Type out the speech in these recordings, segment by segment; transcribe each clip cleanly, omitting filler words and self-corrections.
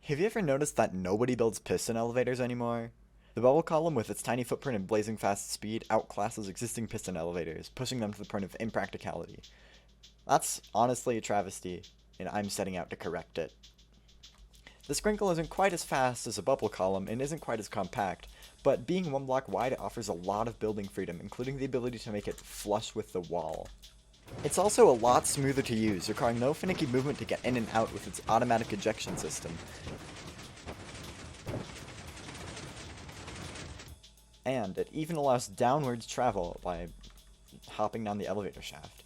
Have you ever noticed that nobody builds piston elevators anymore? The bubble column with its tiny footprint and blazing fast speed outclasses existing piston elevators, pushing them to the point of impracticality. That's honestly a travesty, and I'm setting out to correct it. The SKRINKLE isn't quite as fast as a bubble column and isn't quite as compact, but being one block wide it offers a lot of building freedom, including the ability to make it flush with the wall. It's also a lot smoother to use, requiring no finicky movement to get in and out with its automatic ejection system. And it even allows downwards travel by hopping down the elevator shaft.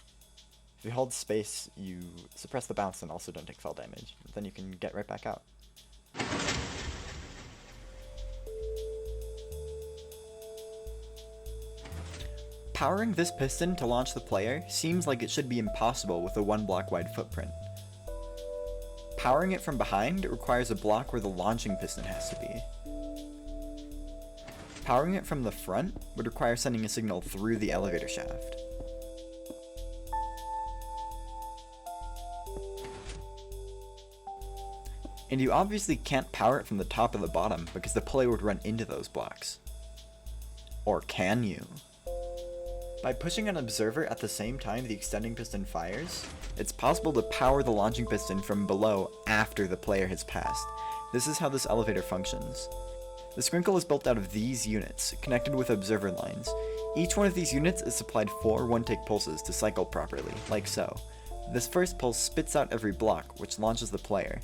If you hold space, you suppress the bounce and also don't take fall damage. Then you can get right back out. Powering this piston to launch the player seems like it should be impossible with a one block wide footprint. Powering it from behind requires a block where the launching piston has to be. Powering it from the front would require sending a signal through the elevator shaft. And you obviously can't power it from the top or the bottom because the player would run into those blocks. Or can you? By pushing an observer at the same time the extending piston fires, it's possible to power the launching piston from below after the player has passed. This is how this elevator functions. The SKRINKLE is built out of these units, connected with observer lines. Each one of these units is supplied 4 one-tick pulses to cycle properly, like so. This first pulse spits out every block, which launches the player.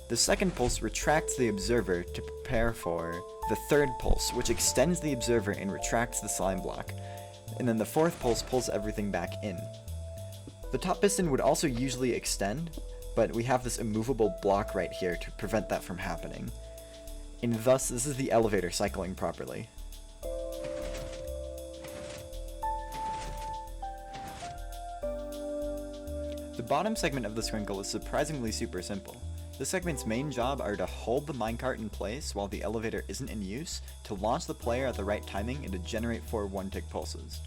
The second pulse retracts the observer to prepare for the third pulse, which extends the observer and retracts the slime block. And then the fourth pulse pulls everything back in. The top piston would also usually extend, but we have this immovable block right here to prevent that from happening. And thus, this is the elevator cycling properly. The bottom segment of the SKRINKLE is surprisingly super simple. This segment's main job are to hold the minecart in place while the elevator isn't in use, to launch the player at the right timing, and to generate 4 one-tick pulses.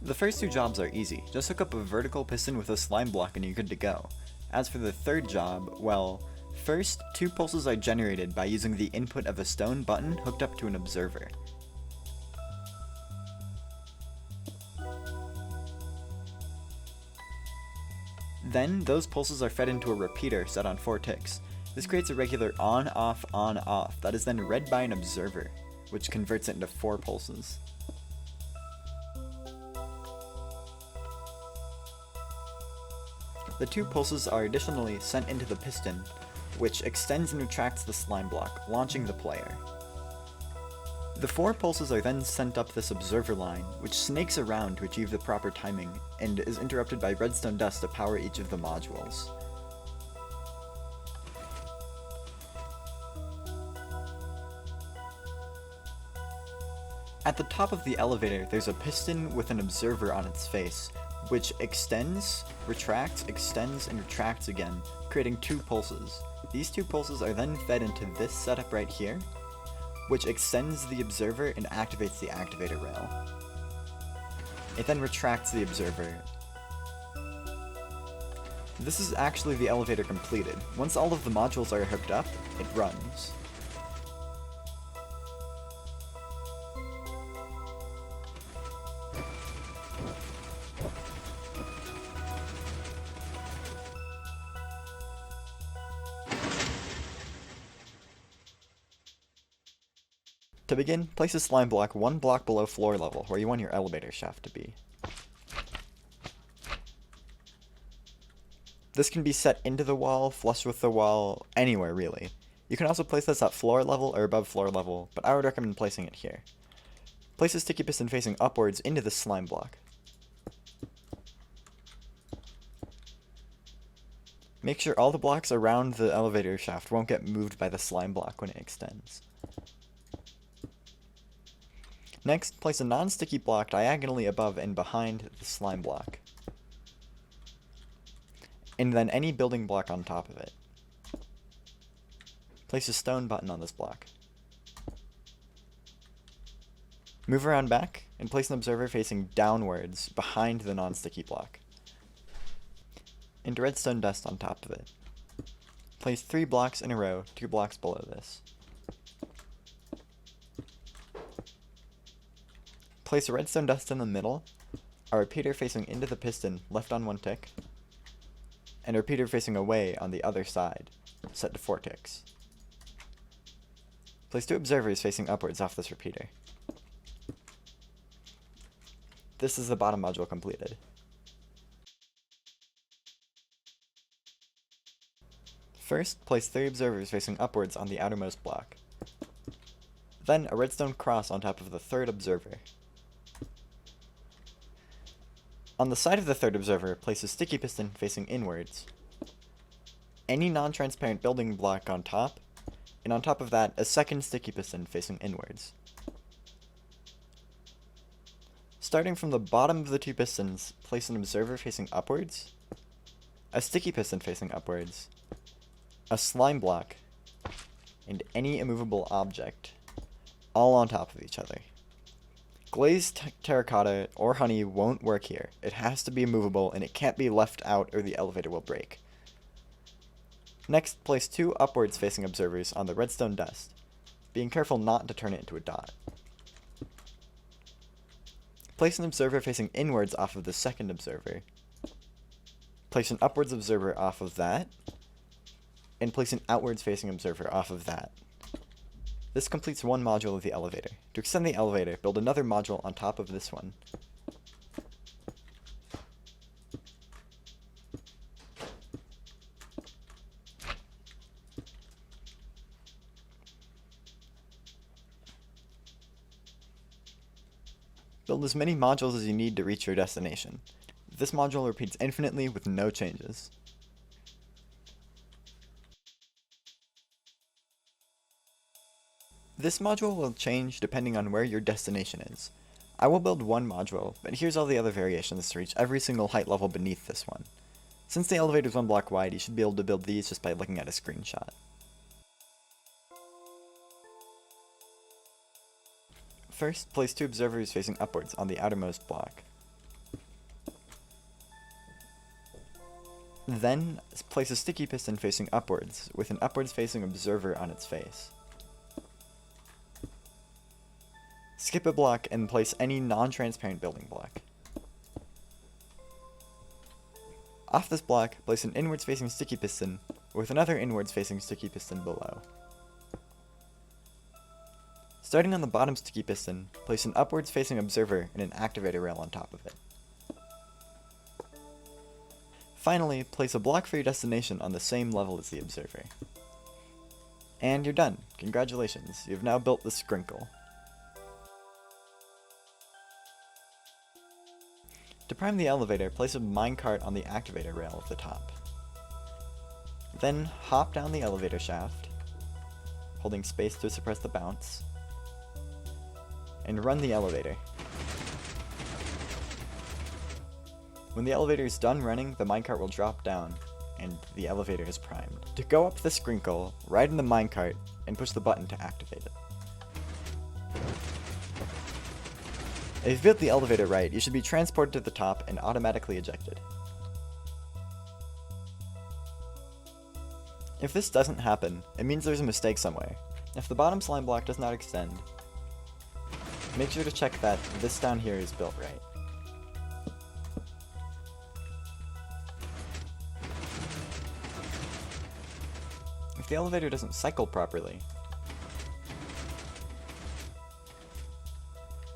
The first 2 jobs are easy. Just hook up a vertical piston with a slime block and you're good to go. As for the third job, well, first, 2 pulses are generated by using the input of a stone button hooked up to an observer. Then, those pulses are fed into a repeater set on 4 ticks. This creates a regular on-off on-off that is then read by an observer, which converts it into 4 pulses. The 2 pulses are additionally sent into the piston, which extends and retracts the slime block, launching the player. The 4 pulses are then sent up this observer line, which snakes around to achieve the proper timing, and is interrupted by redstone dust to power each of the modules. At the top of the elevator, there's a piston with an observer on its face, which extends, retracts, extends, and retracts again, creating 2 pulses. These 2 pulses are then fed into this setup right here, which extends the observer and activates the activator rail. It then retracts the observer. This is actually the elevator completed. Once all of the modules are hooked up, it runs. To begin, place a slime block 1 block below floor level, where you want your elevator shaft to be. This can be set into the wall, flush with the wall, anywhere really. You can also place this at floor level or above floor level, but I would recommend placing it here. Place a sticky piston facing upwards into the slime block. Make sure all the blocks around the elevator shaft won't get moved by the slime block when it extends. Next, place a non-sticky block diagonally above and behind the slime block. And then any building block on top of it. Place a stone button on this block. Move around back, and place an observer facing downwards behind the non-sticky block. And redstone dust on top of it. place 3 blocks in a row, 2 blocks below this. Place a redstone dust in the middle, a repeater facing into the piston, left on 1 tick, and a repeater facing away on the other side, set to 4 ticks. Place 2 observers facing upwards off this repeater. This is the bottom module completed. First, place 3 observers facing upwards on the outermost block. Then, a redstone cross on top of the 3rd observer. On the side of the 3rd observer, place a sticky piston facing inwards. Any non-transparent building block on top, and on top of that, a 2nd sticky piston facing inwards. Starting from the bottom of the 2 pistons, place an observer facing upwards, a sticky piston facing upwards, a slime block, and any immovable object, all on top of each other. Glazed terracotta or honey won't work here. It has to be immovable and it can't be left out or the elevator will break. Next, place 2 upwards facing observers on the redstone dust, being careful not to turn it into a dot. Place an observer facing inwards off of the 2nd observer. Place an upwards observer off of that, and place an outwards facing observer off of that. This completes 1 module of the elevator. To extend the elevator, build another module on top of this one. Build as many modules as you need to reach your destination. This module repeats infinitely with no changes. This module will change depending on where your destination is. I will build 1 module, but here's all the other variations to reach every single height level beneath this one. Since the elevator is 1 block wide, you should be able to build these just by looking at a screenshot. First, place 2 observers facing upwards on the outermost block. Then, place a sticky piston facing upwards, with an upwards facing observer on its face. Skip a block and place any non-transparent building block. Off this block, place an inwards facing sticky piston, with another inwards facing sticky piston below. Starting on the bottom sticky piston, place an upwards facing observer and an activator rail on top of it. Finally, place a block for your destination on the same level as the observer. And you're done. Congratulations, you've now built the SKRINKLE. To prime the elevator, place a minecart on the activator rail at the top. Then hop down the elevator shaft, holding space to suppress the bounce, and run the elevator. When the elevator is done running, the minecart will drop down, and the elevator is primed. To go up the SKRINKLE, ride in the minecart, and push the button to activate it. If you've built the elevator right, you should be transported to the top and automatically ejected. If this doesn't happen, it means there's a mistake somewhere. If the bottom slime block does not extend, make sure to check that this down here is built right. If the elevator doesn't cycle properly,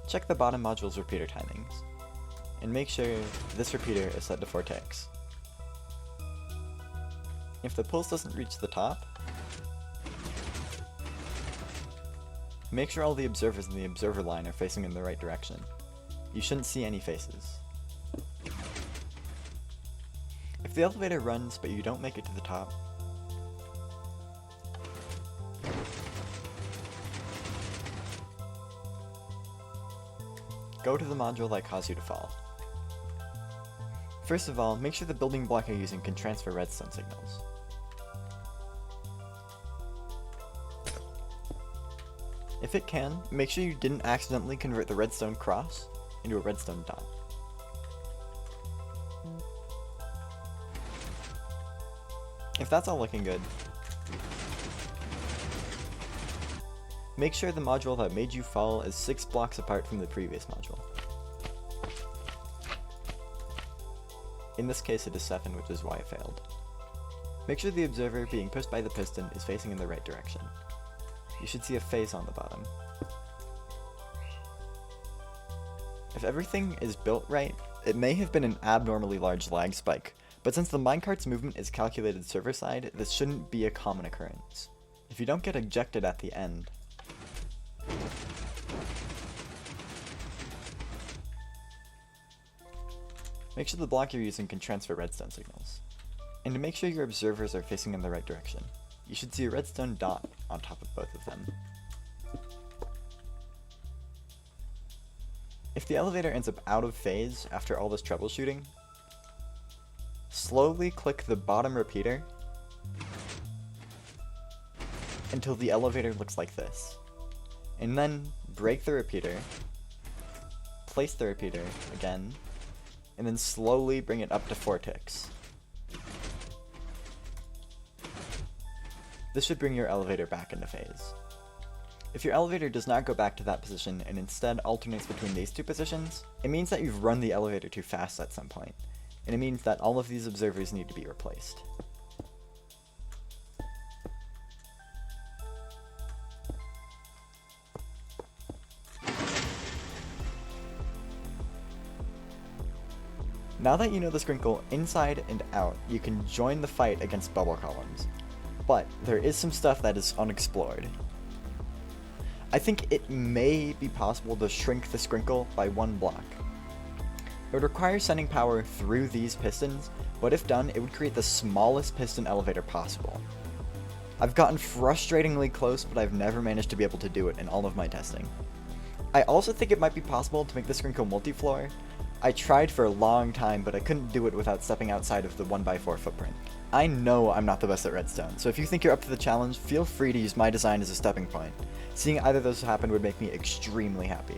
check the bottom module's repeater timings, and make sure this repeater is set to 4 ticks. If the pulse doesn't reach the top, make sure all the observers in the observer line are facing in the right direction. You shouldn't see any faces. If the elevator runs but you don't make it to the top, go to the module that caused you to fall. First of all, make sure the building block you're using can transfer redstone signals. If it can, make sure you didn't accidentally convert the redstone cross into a redstone dot. If that's all looking good, Make sure the module that made you fall is 6 blocks apart from the previous module. In this case it is 7, which is why it failed. Make sure the observer being pushed by the piston is facing in the right direction. You should see a face on the bottom. If everything is built right, it may have been an abnormally large lag spike, but since the minecart's movement is calculated server-side, this shouldn't be a common occurrence. If you don't get ejected at the end, make sure the block you're using can transfer redstone signals. And to make sure your observers are facing in the right direction, you should see a redstone dot on top of both of them. If the elevator ends up out of phase after all this troubleshooting, slowly click the bottom repeater until the elevator looks like this. And then break the repeater, place the repeater again, and then slowly bring it up to 4 ticks. This should bring your elevator back into phase. If your elevator does not go back to that position and instead alternates between these 2 positions, it means that you've run the elevator too fast at some point, and it means that all of these observers need to be replaced. Now that you know the Skrinkle inside and out, you can join the fight against bubble columns. But there is some stuff that is unexplored. I think it may be possible to shrink the Skrinkle by 1 block. It would require sending power through these pistons, but if done, it would create the smallest piston elevator possible. I've gotten frustratingly close, but I've never managed to be able to do it in all of my testing. I also think it might be possible to make the Skrinkle multi-floor. I tried for a long time, but I couldn't do it without stepping outside of the 1x4 footprint. I know I'm not the best at redstone, so if you think you're up to the challenge, feel free to use my design as a stepping point. Seeing either of those happen would make me extremely happy.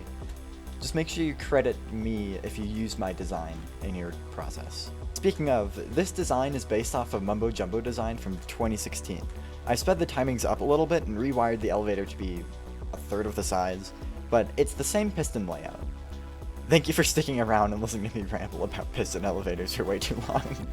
Just make sure you credit me if you use my design in your process. Speaking of, this design is based off of Mumbo Jumbo design from 2016. I sped the timings up a little bit and rewired the elevator to be 1/3 of the size, but it's the same piston layout. Thank you for sticking around and listening to me ramble about piston elevators for way too long.